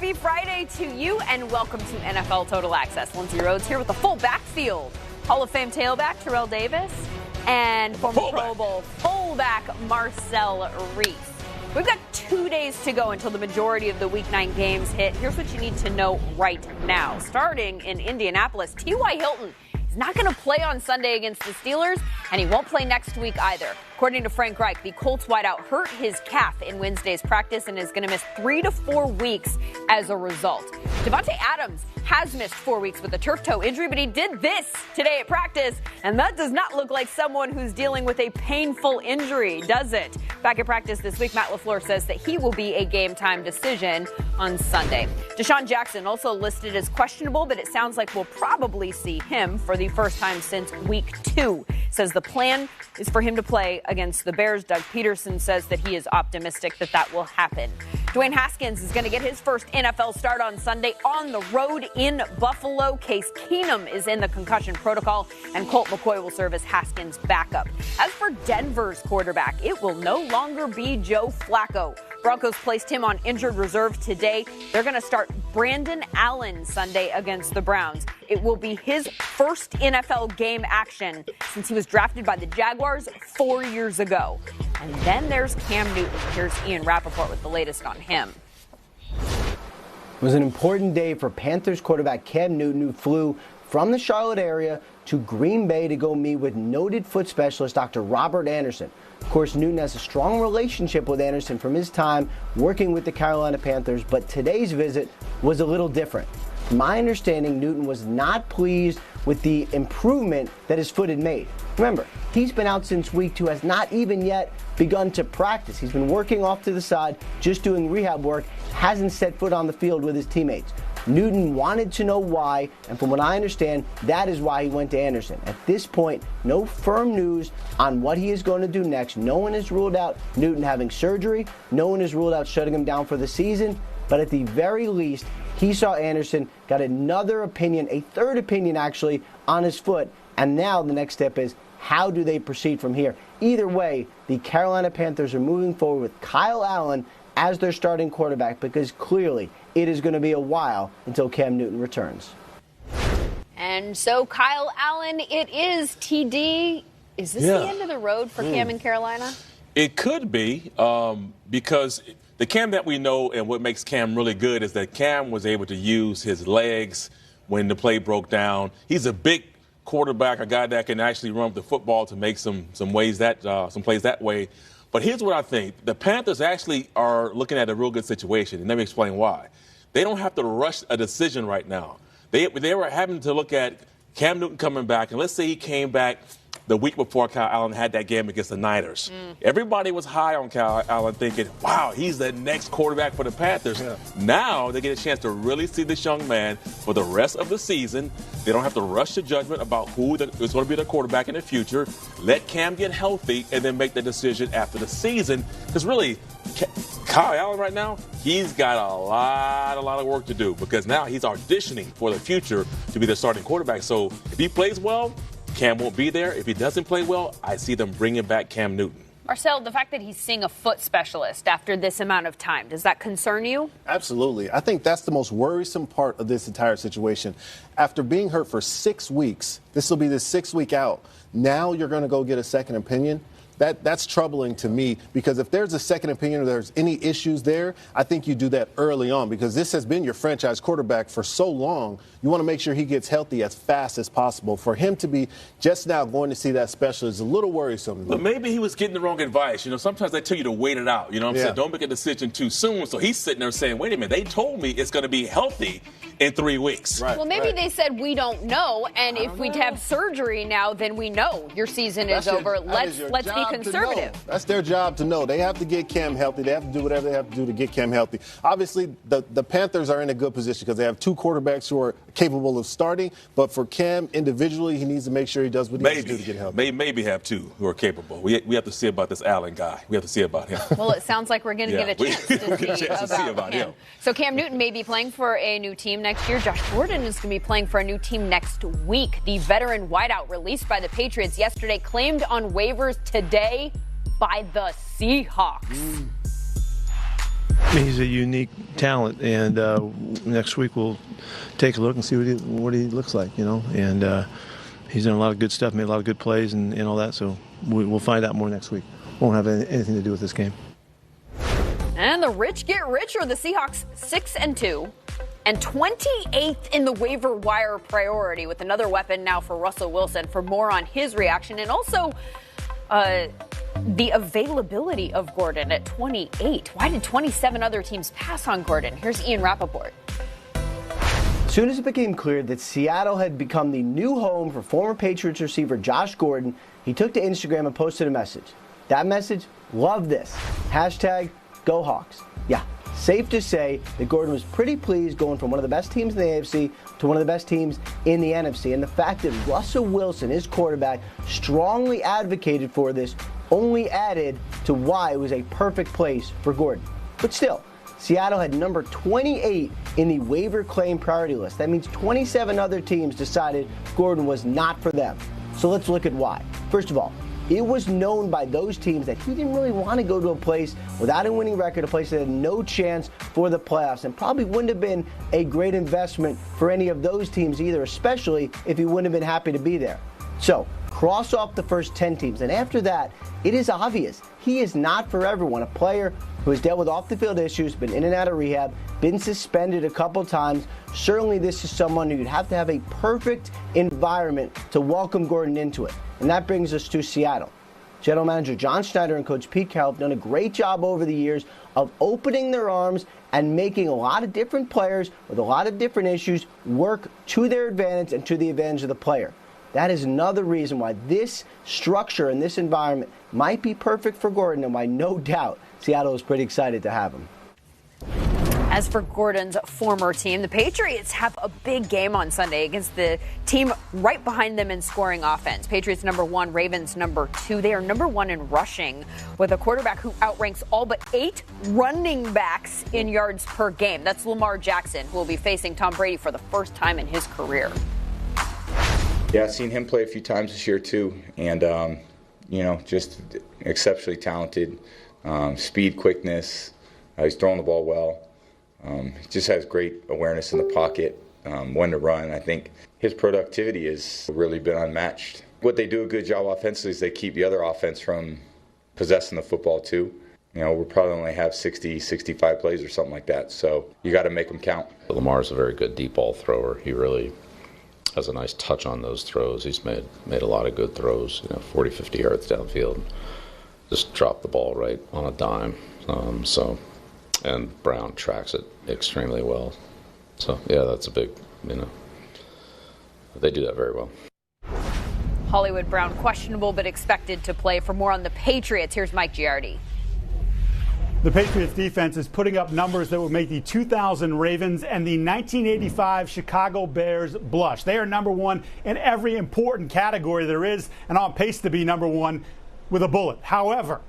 Happy Friday to you, and welcome to NFL Total Access. Lindsay Rhodes here with the full backfield. Hall of Fame tailback Terrell Davis and former Pro Bowl fullback Marcel Reese. We've got 2 days to go until the majority of the Week 9 games hit. Here's what you need to know right now. Starting in Indianapolis, T.Y. Hilton is not going to play on Sunday against the Steelers, and he won't play next week either. According to Frank Reich, the Colts wideout hurt his calf in Wednesday's practice and is going to miss 3 to 4 weeks as a result. Devontae Adams has missed 4 weeks with a turf toe injury, but he did this today at practice, and that does not look like someone who's dealing with a painful injury, does it? Back at practice this week, Matt LaFleur says that he will be a game-time decision on Sunday. Deshaun Jackson also listed as questionable, but it sounds like we'll probably see him for the first time since week 2. Says the plan is for him to play against the Bears. Doug Peterson says that he is optimistic that that will happen. Dwayne Haskins is going to get his first NFL start on Sunday on the road in Buffalo. Case Keenum is in the concussion protocol, and Colt McCoy will serve as Haskins' backup. As for Denver's quarterback, it will no longer be Joe Flacco. Broncos placed him on injured reserve today. They're going to start Brandon Allen Sunday against the Browns. It will be his first NFL game action since he was drafted by the Jaguars 4 years ago. And then there's Cam Newton. Here's Ian Rappaport with the latest on him. It was an important day for Panthers quarterback Cam Newton, who flew from the Charlotte area to Green Bay to go meet with noted foot specialist Dr. Robert Anderson. Of course, Newton has a strong relationship with Anderson from his time working with the Carolina Panthers, but today's visit was a little different. From my understanding, Newton was not pleased with the improvement that his foot had made. Remember, he's been out since week 2, has not even yet begun to practice. He's been working off to the side, just doing rehab work, hasn't set foot on the field with his teammates. Newton wanted to know why, and from what I understand, that is why he went to Anderson. At this point, no firm news on what he is going to do next. No one has ruled out Newton having surgery. No one has ruled out shutting him down for the season. But at the very least, he saw Anderson, got another opinion, a third opinion actually, on his foot. And now the next step is, how do they proceed from here? Either way, the Carolina Panthers are moving forward with Kyle Allen as their starting quarterback, because clearly it is going to be a while until Cam Newton returns. And so Kyle Allen, it is TD. Is this the end of the road for Cam in Carolina? It could be, because the Cam that we know and what makes Cam really good is that Cam was able to use his legs when the play broke down. He's a big quarterback, a guy that can actually run the football to make some plays that way. But here's what I think. The Panthers actually are looking at a real good situation, and let me explain why. They don't have to rush a decision right now. They were having to look at Cam Newton coming back, and let's say he came back the week before Kyle Allen had that game against the Niners. Everybody was high on Kyle Allen thinking, wow, he's the next quarterback for the Panthers. Yeah. Now they get a chance to really see this young man for the rest of the season. They don't have to rush to judgment about who is going to be the quarterback in the future. Let Cam get healthy and then make the decision after the season. Because really, Kyle Allen right now, he's got a lot of work to do, because now he's auditioning for the future to be the starting quarterback. So if he plays well, Cam won't be there. If he doesn't play well, I see them bringing back Cam Newton. Marcel, the fact that he's seeing a foot specialist after this amount of time, does that concern you? Absolutely. I think that's the most worrisome part of this entire situation. After being hurt for 6 weeks, this will be the 6th week out. Now you're going to go get a second opinion. That's troubling to me, because if there's a second opinion or there's any issues there, I think you do that early on, because this has been your franchise quarterback for so long. You want to make sure he gets healthy as fast as possible. For him to be just now going to see that specialist is a little worrisome. But maybe he was getting the wrong advice. You know, sometimes they tell you to wait it out. You know what I'm saying? Don't make a decision too soon. So he's sitting there saying, wait a minute, they told me it's going to be healthy in 3 weeks. Right. Well, maybe they said we don't know, and if we'd have surgery now, then we know your season is over. Let's be conservative. That's their job to know. They have to get Cam healthy. They have to do whatever they have to do to get Cam healthy. Obviously, the Panthers are in a good position because they have 2 quarterbacks who are capable of starting. But for Cam individually, he needs to make sure he does what he needs to do to get healthy. Maybe have 2 who are capable. We have to see about this Allen guy. We have to see about him. Well, it sounds like we're going to get a chance to see about him. So Cam Newton may be playing for a new team next year. Josh Gordon is going to be playing for a new team next week. The veteran wideout released by the Patriots yesterday claimed on waivers today by the Seahawks. He's a unique talent, and next week we'll take a look and see what he looks like, and he's done a lot of good stuff, made a lot of good plays and all that, so we'll find out more next week. Won't have anything to do with this game. And the rich get richer. The Seahawks 6-2 and 28th in the waiver wire priority, with another weapon now for Russell Wilson. For more on his reaction and also the availability of Gordon at 28. Why did 27 other teams pass on Gordon? Here's Ian Rappaport. As soon as it became clear that Seattle had become the new home for former Patriots receiver Josh Gordon, he took to Instagram and posted a message. That message, love this. Hashtag Go Hawks. Yeah, safe to say that Gordon was pretty pleased going from one of the best teams in the AFC to one of the best teams in the NFC. And the fact that Russell Wilson, his quarterback, strongly advocated for this only added to why it was a perfect place for Gordon. But still, Seattle had number 28 in the waiver claim priority list. That means 27 other teams decided Gordon was not for them. So let's look at why. First of all, it was known by those teams that he didn't really want to go to a place without a winning record, a place that had no chance for the playoffs, and probably wouldn't have been a great investment for any of those teams either, especially if he wouldn't have been happy to be there. So, cross off the first 10 teams, and after that, it is obvious he is not for everyone. A player who has dealt with off-the-field issues, been in and out of rehab, been suspended a couple times. Certainly this is someone who you'd have to have a perfect environment to welcome Gordon into it. And that brings us to Seattle. General Manager John Schneider and Coach Pete Carroll have done a great job over the years of opening their arms and making a lot of different players with a lot of different issues work to their advantage and to the advantage of the player. That is another reason why this structure and this environment might be perfect for Gordon, and why no doubt Seattle is pretty excited to have him. As for Gordon's former team, the Patriots have a big game on Sunday against the team right behind them in scoring offense. Patriots number 1, Ravens number 2. They are number 1 in rushing, with a quarterback who outranks all but 8 running backs in yards per game. That's Lamar Jackson, who will be facing Tom Brady for the first time in his career. Yeah, I've seen him play a few times this year too, and just exceptionally talented. Speed, quickness. He's throwing the ball well. He just has great awareness in the pocket, when to run. I think his productivity has really been unmatched. What they do a good job offensively is they keep the other offense from possessing the football too. We'll probably only have 60, 65 plays or something like that. So you got to make them count. Lamar's a very good deep ball thrower. He really has a nice touch on those throws. He's made a lot of good throws, 40, 50 yards downfield. Just drop the ball right on a dime. And Brown tracks it extremely well. So, yeah, that's a big, they do that very well. Hollywood Brown questionable but expected to play. For more on the Patriots, here's Mike Giardi. The Patriots defense is putting up numbers that would make the 2000 Ravens and the 1985 Chicago Bears blush. They are number 1 in every important category there is, and on pace to be number 1 with a bullet. However,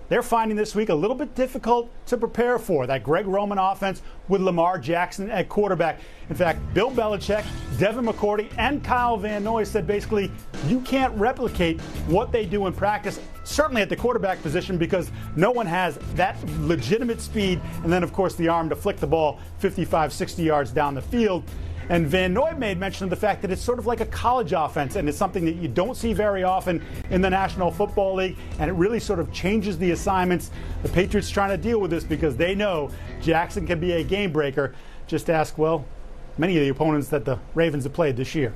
they're finding this week a little bit difficult to prepare for, that Greg Roman offense with Lamar Jackson at quarterback. In fact, Bill Belichick, Devin McCourty, and Kyle Van Noy said basically you can't replicate what they do in practice, certainly at the quarterback position, because no one has that legitimate speed and then, of course, the arm to flick the ball 55, 60 yards down the field. And Van Noy made mention of the fact that it's sort of like a college offense, and it's something that you don't see very often in the National Football League, and it really sort of changes the assignments. The Patriots trying to deal with this because they know Jackson can be a game breaker. Just ask, many of the opponents that the Ravens have played this year.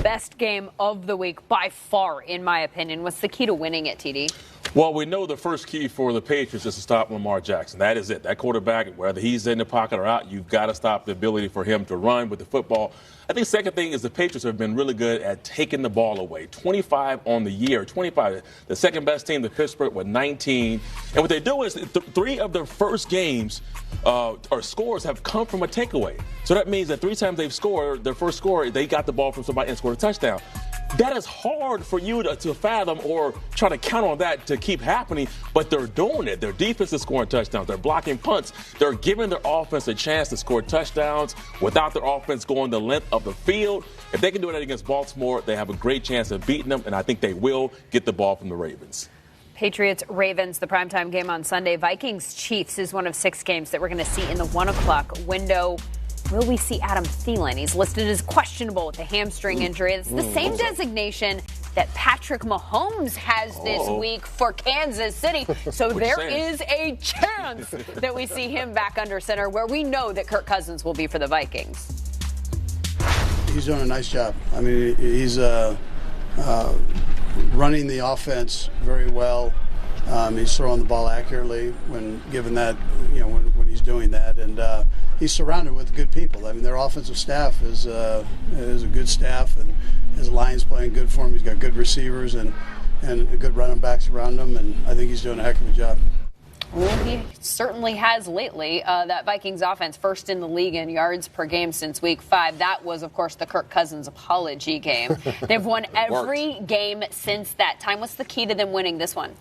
Best game of the week by far, in my opinion. What's the key to winning it, TD? Well, we know the first key for the Patriots is to stop Lamar Jackson. That is it. That quarterback, whether he's in the pocket or out, you've got to stop the ability for him to run with the football. I think the second thing is the Patriots have been really good at taking the ball away. 25 on the year. 25. The second best team, the Pittsburgh, with 19. And what they do is 3 of their first games or scores have come from a takeaway. So that means that 3 times they've scored, their first score, they got the ball from somebody and scored a touchdown. That is hard for you to fathom or try to count on that to keep happening, but they're doing it. Their defense is scoring touchdowns. They're blocking punts. They're giving their offense a chance to score touchdowns without their offense going the length of the field. If they can do that against Baltimore, they have a great chance of beating them, and I think they will get the ball from the Ravens. Patriots-Ravens, the primetime game on Sunday. Vikings-Chiefs is one of 6 games that we're going to see in the 1 o'clock window. Will we see Adam Thielen? He's listed as questionable with a hamstring injury. It's the same designation that Patrick Mahomes has this week for Kansas City. So there is a chance that we see him back under center, where we know that Kirk Cousins will be for the Vikings. He's doing a nice job. I mean, he's running the offense very well. He's throwing the ball accurately when given that, when he's doing that, and he's surrounded with good people. I mean, their offensive staff is a good staff, and his line's playing good for him. He's got good receivers and good running backs around him, and I think he's doing a heck of a job. Well, he certainly has lately. That Vikings offense, first in the league in yards per game since week 5. That was, of course, the Kirk Cousins apology game. They've won every game since that time. What's the key to them winning this one?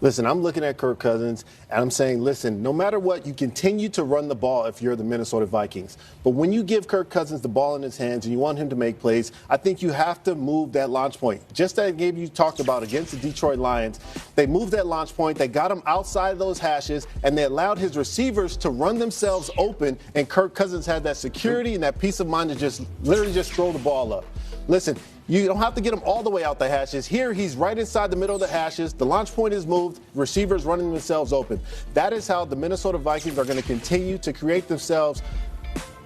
Listen, I'm looking at Kirk Cousins, and I'm saying, listen, no matter what, you continue to run the ball if you're the Minnesota Vikings. But when you give Kirk Cousins the ball in his hands and you want him to make plays, I think you have to move that launch point. Just that game you talked about against the Detroit Lions, they moved that launch point, they got him outside of those hashes, and they allowed his receivers to run themselves open, and Kirk Cousins had that security and that peace of mind to just literally just throw the ball up. Listen, you don't have to get him all the way out the hashes. Here, he's right inside the middle of the hashes. The launch point is moved. Receivers running themselves open. That is how the Minnesota Vikings are going to continue to create themselves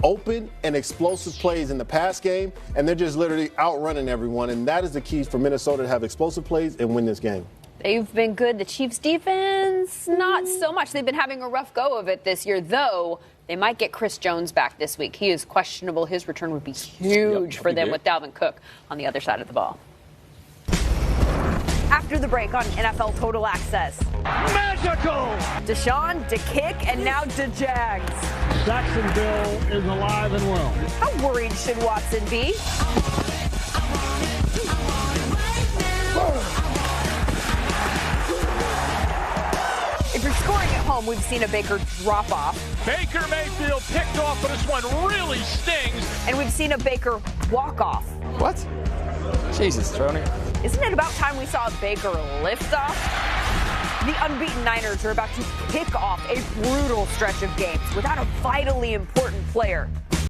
open and explosive plays in the pass game, and they're just literally outrunning everyone. And that is the key for Minnesota to have explosive plays and win this game. They've been good. The Chiefs' defense, not so much. They've been having a rough go of it this year, though. They might get Chris Jones back this week. He is questionable. His return would be huge for them with Dalvin Cook on the other side of the ball. After the break on NFL Total Access. Magical! Deshaun, DeKick, and now DeJags. Jacksonville is alive and well. How worried should Watson be? If you're scoring at home, we've seen a Baker drop off. Baker Mayfield picked off, but this one really stings. And we've seen a Baker walk off. What? Jesus, Tony. Isn't it about time we saw a Baker lift off? The unbeaten Niners are about to kick off a brutal stretch of games without a vitally important player.